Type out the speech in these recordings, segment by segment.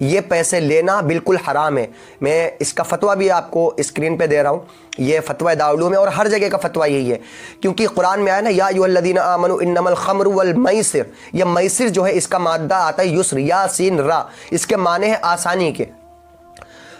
یہ پیسے لینا بالکل حرام ہے۔ میں اس کا فتویٰ بھی آپ کو اسکرین پہ دے رہا ہوں، یہ فتویٰ دارالعلوم ہے اور ہر جگہ کا فتویٰ یہی ہے، کیونکہ قرآن میں آیا نا یا ایھا الذین آمنوا انما الخمر والمیسر، یہ میسر جو ہے اس کا مادہ آتا ہے یسر، یا سین را، اس کے معنی ہے آسانی کے۔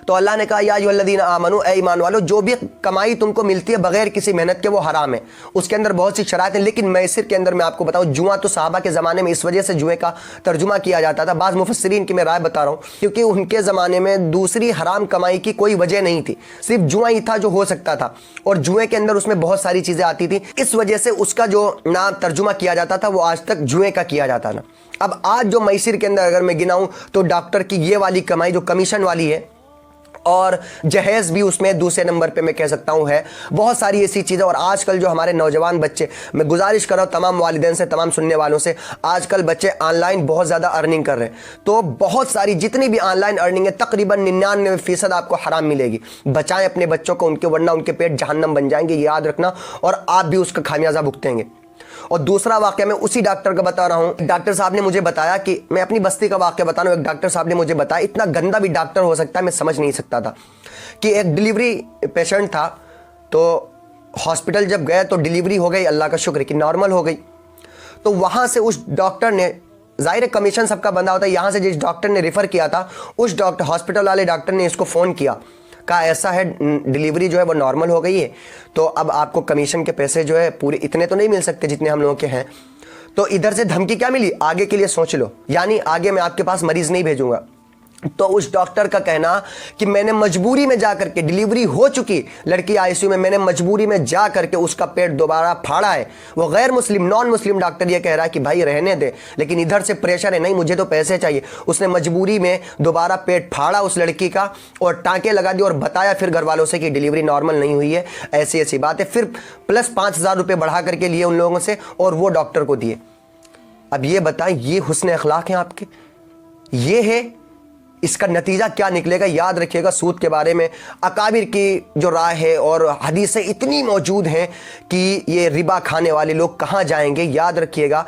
تو اللہ نے کہا یا ایھا الذین آمنوا، اے ایمان والو، جو بھی کمائی تم کو ملتی ہے بغیر کسی محنت کے وہ حرام ہے۔ اس کے اندر بہت سی شرائط ہیں، لیکن میسر کے اندر میں آپ کو بتاؤں، جوا تو صحابہ کے زمانے میں اس وجہ سے جوئے کا ترجمہ کیا جاتا تھا، بعض مفسرین کی میں رائے بتا رہا ہوں، کیونکہ ان کے زمانے میں دوسری حرام کمائی کی کوئی وجہ نہیں تھی، صرف جوا ہی تھا جو ہو سکتا تھا، اور جوئے کے اندر اس میں بہت ساری چیزیں آتی تھیں، اس وجہ سے اس کا جو نام ترجمہ کیا جاتا تھا وہ آج تک جوئے کا کیا جاتا نا۔ اب آج جو میسر کے اندر اگر میں گناؤں تو ڈاکٹر کی یہ والی کمائی جو کمیشن والی ہے، اور جہیز بھی اس میں دوسرے نمبر پہ میں کہہ سکتا ہوں ہے، بہت ساری ایسی چیزیں۔ اور آج کل جو ہمارے نوجوان بچے، میں گزارش کر رہا ہوں تمام والدین سے، تمام سننے والوں سے، آج کل بچے آن لائن بہت زیادہ ارننگ کر رہے ہیں، تو بہت ساری جتنی بھی آن لائن ارننگ ہے تقریباً 99% آپ کو حرام ملے گی۔ بچائیں اپنے بچوں کو ان کے، ورنہ ان کے پیٹ جہنم بن جائیں گے، یاد رکھنا، اور آپ بھی اس کا خمیازہ بھگتیں گے۔ اور دوسرا واقعہ میں اسی ڈاکٹر کا بتا رہا ہوں، ڈاکٹر صاحب نے مجھے بتایا کہ میں اپنی بستی کا واقعہ بتا رہا ہوں، ایک ڈاکٹر صاحب نے مجھے بتایا، اتنا گندا بھی ڈاکٹر ہو سکتا ہے میں سمجھ نہیں سکتا تھا، کہ ایک ڈیلیوری پیشنٹ تھا، تو ہاسپٹل جب گئے تو ڈیلیوری ہو گئی، اللہ کا شکر ہے کہ نارمل ہو گئی، تو وہاں سے اس ڈاکٹر نے، ظاہر کمیشن سب کا بندہ ہوتا ہے، یہاں سے جس ڈاکٹر نے ریفر کیا تھا اس ڈاکٹر، ہاسپٹل والے ڈاکٹر نے اس کو فون کیا، کہا ایسا ہے ڈیلیوری جو ہے وہ نارمل ہو گئی ہے، تو اب آپ کو کمیشن کے پیسے جو ہے پورے اتنے تو نہیں مل سکتے جتنے ہم لوگوں کے ہیں۔ تو ادھر سے دھمکی کیا ملی، آگے کے لیے سوچ لو، یعنی آگے میں آپ کے پاس مریض نہیں بھیجوں گا۔ تو اس ڈاکٹر کا کہنا کہ میں نے مجبوری میں جا کر کے، ڈیلیوری ہو چکی لڑکی آئی سی یو میں نے مجبوری میں جا کر کے اس کا پیٹ دوبارہ پھاڑا ہے۔ وہ غیر مسلم، نان مسلم ڈاکٹر یہ کہہ رہا ہے کہ بھائی رہنے دے، لیکن ادھر سے پریشر ہے، نہیں مجھے تو پیسے چاہیے۔ اس نے مجبوری میں دوبارہ پیٹ پھاڑا اس لڑکی کا، اور ٹانکے لگا دی، اور بتایا پھر گھر والوں سے کہ ڈیلیوری نارمل نہیں ہوئی ہے، ایسی ایسی بات ہے، پھر پلس 5000 روپے بڑھا کر کے لیے ان لوگوں سے، اور وہ ڈاکٹر کو دیے۔ اب یہ بتائیں، یہ حسن اخلاق ہیں آپ کے؟ یہ ہے؟ اس کا نتیجہ کیا نکلے گا؟ یاد رکھیے گا، سود کے بارے میں اکابر کی جو رائے ہے اور حدیثیں اتنی موجود ہیں کہ یہ ربا کھانے والے لوگ کہاں جائیں گے۔ یاد رکھیے گا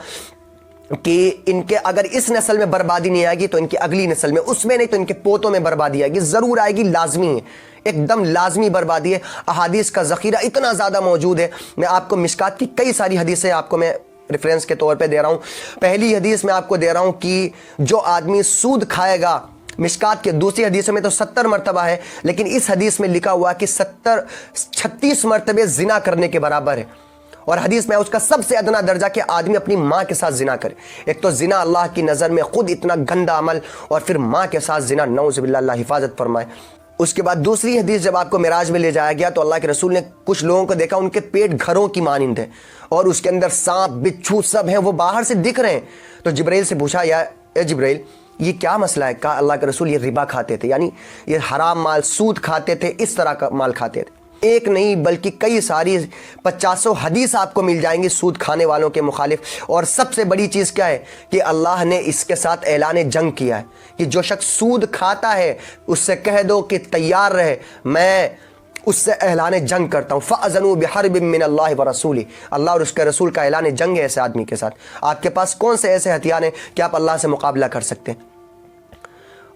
کہ ان کے اگر اس نسل میں بربادی نہیں آئے گی تو ان کی اگلی نسل میں، اس میں نہیں تو ان کے پوتوں میں بربادی آئے گی، ضرور آئے گی، لازمی ہے، ایک دم لازمی بربادی ہے۔ احادیث کا ذخیرہ اتنا زیادہ موجود ہے، میں آپ کو مشکات کی کئی ساری حدیثیں آپ کو میں ریفرنس کے طور پہ دے رہا ہوں۔ پہلی حدیث میں آپ کو دے رہا ہوں کہ جو آدمی سود کھائے گا، مشکات کے دوسری حدیث میں تو 70 مرتبہ ہے، لیکن اس حدیث میں لکھا ہوا کہ 36 مرتبہ زنا کرنے کے برابر ہے، اور حدیث میں اس کا سب سے ادنا درجہ کہ آدمی اپنی ماں کے ساتھ زنا کرے۔ ایک تو زنا اللہ کی نظر میں خود اتنا گندا عمل، اور پھر ماں کے ساتھ زنا، نعوذ باللہ، اللہ حفاظت فرمائے۔ اس کے بعد دوسری حدیث جب آپ کو معراج میں لے جایا گیا تو اللہ کے رسول نے کچھ لوگوں کو دیکھا، ان کے پیٹ گھروں کی مانند ہے، اور اس کے اندر سانپ بچھو سب ہیں، وہ باہر سے دکھ رہے ہیں۔ تو جبرائیل سے پوچھا، یا اے جبرائیل یہ کیا مسئلہ ہے؟ کہا اللہ کے رسول یہ ربا کھاتے تھے، یعنی یہ حرام مال، سود کھاتے تھے، اس طرح کا مال کھاتے تھے۔ ایک نہیں بلکہ کئی ساری 50 حدیث آپ کو مل جائیں گی سود کھانے والوں کے مخالف۔ اور سب سے بڑی چیز کیا ہے کہ اللہ نے اس کے ساتھ اعلان جنگ کیا ہے کہ جو شخص سود کھاتا ہے اس سے کہہ دو کہ تیار رہے، میں اس سے اعلان جنگ کرتا ہوں۔ فَأَذَنُوا بِحَرْبٍ مِّنَ اللَّهِ وَرَسُولِهِ، اللہ اور اس کے رسول کا اعلان جنگ ہے ایسے آدمی کے ساتھ۔ آپ کے پاس کون سے ایسے ہتھیار ہیں کہ آپ اللہ سے مقابلہ کر سکتے ہیں؟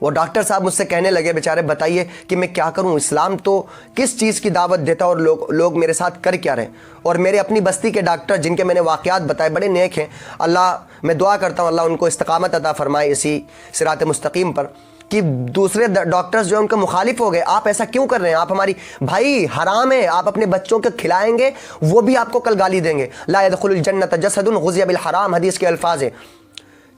وہ ڈاکٹر صاحب مجھ سے کہنے لگے، بیچارے بتائیے کہ میں کیا کروں، اسلام تو کس چیز کی دعوت دیتا اور لوگ میرے ساتھ کر کیا رہے۔ اور میرے اپنی بستی کے ڈاکٹر جن کے میں نے واقعات بتائے بڑے نیک ہیں، اللہ میں دعا کرتا ہوں اللہ ان کو استقامت عطا فرمائے اسی صراط مستقیم پر، کہ دوسرے ڈاکٹرز جو ان کے مخالف ہو گئے، آپ ایسا کیوں کر رہے ہیں، آپ ہماری بھائی حرام ہے، آپ اپنے بچوں کے کھلائیں گے وہ بھی آپ کو کل گالی دیں گے۔ لا يدخل الجنت جسد غذی بالحرام، حدیث کے الفاظ ہیں۔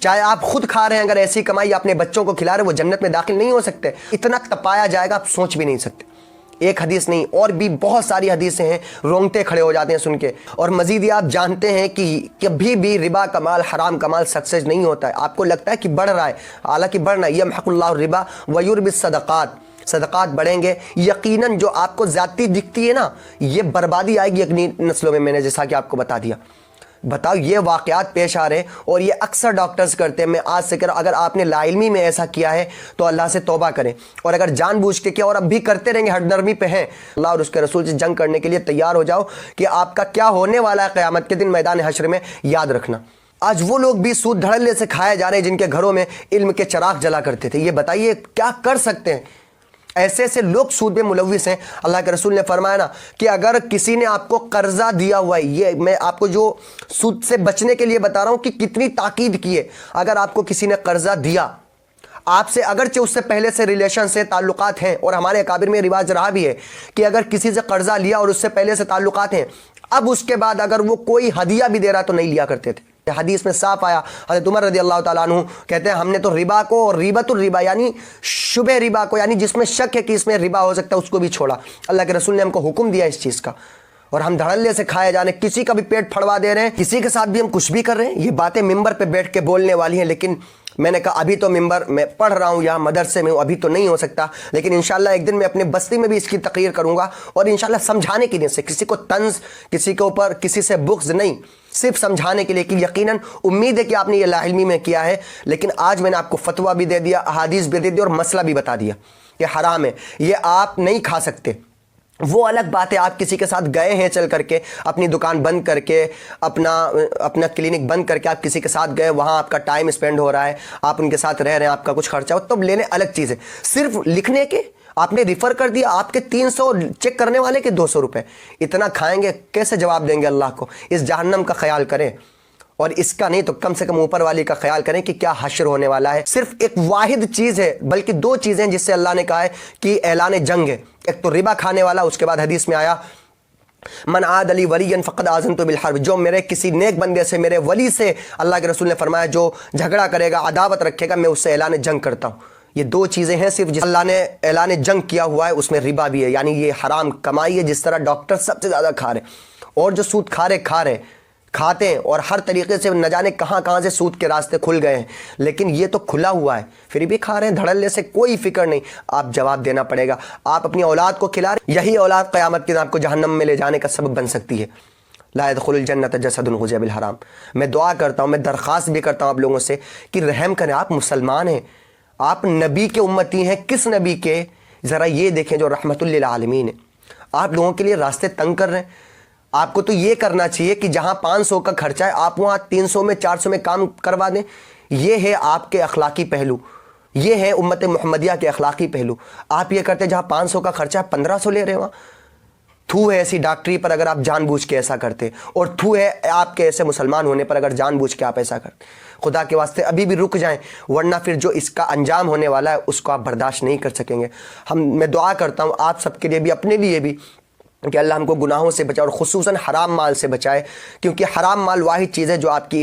چاہے آپ خود کھا رہے ہیں، اگر ایسی کمائی اپنے بچوں کو کھلا رہے وہ جنت میں داخل نہیں ہو سکتے، اتنا تپایا جائے گا آپ سوچ بھی نہیں سکتے۔ ایک حدیث نہیں اور بھی بہت ساری حدیثیں ہیں، رونگٹے کھڑے ہو جاتے ہیں سن کے۔ اور مزید یہ آپ جانتے ہیں کہ کبھی بھی ربا کا مال، حرام کا مال سکسیس نہیں ہوتا ہے۔ آپ کو لگتا ہے کہ بڑھ رہا ہے، حالانکہ بڑھنا، یمحق اللہ الربا ویربی الصدقات، صدقات بڑھیں گے، یقیناً جو آپ کو زیادتی دکھتی ہے نا، یہ بربادی آئے گی اگلی نسلوں میں نے جیسا کہ آپ کو بتا دیا۔ بتاؤ یہ واقعات پیش آ رہے ہیں اور یہ اکثر ڈاکٹرز کرتے ہیں۔ میں آج سے اگر آپ نے لا علمی میں ایسا کیا ہے تو اللہ سے توبہ کریں، اور اگر جان بوجھ کے کیا اور اب بھی کرتے رہیں گے، ہٹ نرمی پہ ہیں، اللہ اور اس کے رسول سے جنگ کرنے کے لیے تیار ہو جاؤ کہ آپ کا کیا ہونے والا ہے قیامت کے دن میدان حشر میں، یاد رکھنا۔ آج وہ لوگ بھی سود دھڑلے سے کھائے جا رہے ہیں جن کے گھروں میں علم کے چراغ جلا کرتے تھے. یہ بتائیے کیا کر سکتے ہیں؟ ایسے ایسے لوگ سود میں ملوث ہیں. اللہ کے رسول نے فرمایا نا کہ اگر کسی نے آپ کو قرضہ دیا ہوا ہے، یہ میں آپ کو جو سود سے بچنے کے لیے بتا رہا ہوں کہ کتنی تاکید کی ہے. اگر آپ کو کسی نے قرضہ دیا آپ سے، اگرچہ اس سے پہلے سے ریلیشن سے تعلقات ہیں، اور ہمارے اکابر میں رواج رہا بھی ہے کہ اگر کسی سے قرضہ لیا اور اس سے پہلے سے تعلقات ہیں، اب اس کے بعد اگر وہ کوئی ہدیہ بھی دے رہا تو نہیں لیا کرتے تھے. حدیث میں صاف آیا، حضرت عمر رضی اللہ تعالیٰ عنہ کہتے ہیں ہم نے تو ربا کو اور ریبت الربا یعنی شبہ ربا کو، یعنی جس میں شک ہے کہ اس میں ربا ہو سکتا ہے، اس کو بھی چھوڑا. اللہ کے رسول نے ہم کو حکم دیا اس چیز کا، اور ہم دھڑلے سے کھائے جانے، کسی کا بھی پیٹ پھڑوا دے رہے ہیں، کسی کے ساتھ بھی ہم کچھ بھی کر رہے ہیں. یہ باتیں ممبر پہ بیٹھ کے بولنے والی ہیں، لیکن میں نے کہا ابھی تو ممبر میں پڑھ رہا ہوں، یہاں مدرسے میں ہوں، ابھی تو نہیں ہو سکتا، لیکن انشاءاللہ ایک دن میں اپنے بستی میں بھی اس کی تقریر کروں گا، اور انشاءاللہ سمجھانے کے لیے، سے کسی کو طنز، کسی کے اوپر کسی سے بغض نہیں، صرف سمجھانے کے لیے کہ یقیناً امید ہے کہ آپ نے یہ لاعلمی میں کیا ہے. لیکن آج میں نے آپ کو فتویٰ بھی دے دیا، احادیث بھی دے دی، اور مسئلہ بھی بتا دیا کہ حرام ہے، یہ آپ نہیں کھا سکتے. وہ الگ بات ہے آپ کسی کے ساتھ گئے ہیں چل کر کے، اپنی دکان بند کر کے، اپنا کلینک بند کر کے آپ کسی کے ساتھ گئے، وہاں آپ کا ٹائم اسپینڈ ہو رہا ہے، آپ ان کے ساتھ رہ رہے ہیں، آپ کا کچھ خرچہ ہو، تب لینے الگ چیز ہے. صرف لکھنے کے آپ نے ریفر کر دیا، آپ کے 300 چیک کرنے والے کے 200 روپے، اتنا کھائیں گے کیسے جواب دیں گے اللہ کو؟ اس جہنم کا خیال کریں، اور اس کا نہیں تو کم سے کم اوپر والی کا خیال کریں کہ کیا حشر ہونے والا ہے. صرف ایک واحد چیز ہے، بلکہ دو چیزیں جس سے اللہ نے کہا ہے کہ اعلان جنگ ہے. ایک تو ربا کھانے والا، اس کے بعد حدیث میں آیا من عاد لی ولیا فقد آذنت بالحرب، جو میرے کسی نیک بندے سے، میرے ولی سے، اللہ کے رسول نے فرمایا جو جھگڑا کرے گا، عداوت رکھے گا، میں اس سے اعلان جنگ کرتا ہوں. یہ دو چیزیں ہیں صرف جس اللہ نے اعلان جنگ کیا ہوا ہے، اس میں ربا بھی ہے، یعنی یہ حرام کمائی ہے. جس طرح ڈاکٹر سب سے زیادہ کھا رہے، اور جو سود کھاتے ہیں، اور ہر طریقے سے نہ جانے کہاں سے سود کے راستے کھل گئے ہیں، لیکن یہ تو کھلا ہوا ہے پھر بھی کھا رہے ہیں دھڑلے سے، کوئی فکر نہیں. آپ جواب دینا پڑے گا. آپ اپنی اولاد کو کھلا رہے، یہی اولاد قیامت کے دن آپ کو جہنم میں لے جانے کا سبب بن سکتی ہے. لا يدخل الجنت جسد غذي بالحرام. میں دعا کرتا ہوں، میں درخواست بھی کرتا ہوں آپ لوگوں سے کہ رحم کریں. آپ مسلمان ہیں، آپ نبی کے امتی ہیں. کس نبی کے؟ ذرا یہ دیکھیں جو رحمت للعالمین ہے. آپ لوگوں کے لیے راستے تنگ کر رہے ہیں. آپ کو تو یہ کرنا چاہیے کہ جہاں 500 کا خرچہ ہے آپ وہاں 300 میں 400 میں کام کروا دیں. یہ ہے آپ کے اخلاقی پہلو، یہ ہے امت محمدیہ کے اخلاقی پہلو. آپ یہ کرتے جہاں 500 کا خرچہ ہے 1500 لے رہے وہاں. تھو ہے ایسی ڈاکٹری پر اگر آپ جان بوجھ کے ایسا کرتے، اور تھو ہے آپ کے ایسے مسلمان ہونے پر اگر جان بوجھ کے آپ ایسا کرتے. خدا کے واسطے ابھی بھی رک جائیں، ورنہ پھر جو اس کا انجام ہونے والا ہے اس کو آپ برداشت نہیں کر سکیں گے. میں دعا کرتا ہوں آپ سب کے لیے بھی، اپنے لیے بھی، کہ اللہ ہم کو گناہوں سے بچائے، اور خصوصاً حرام مال سے بچائے، کیونکہ حرام مال واحد چیز ہے جو آپ کی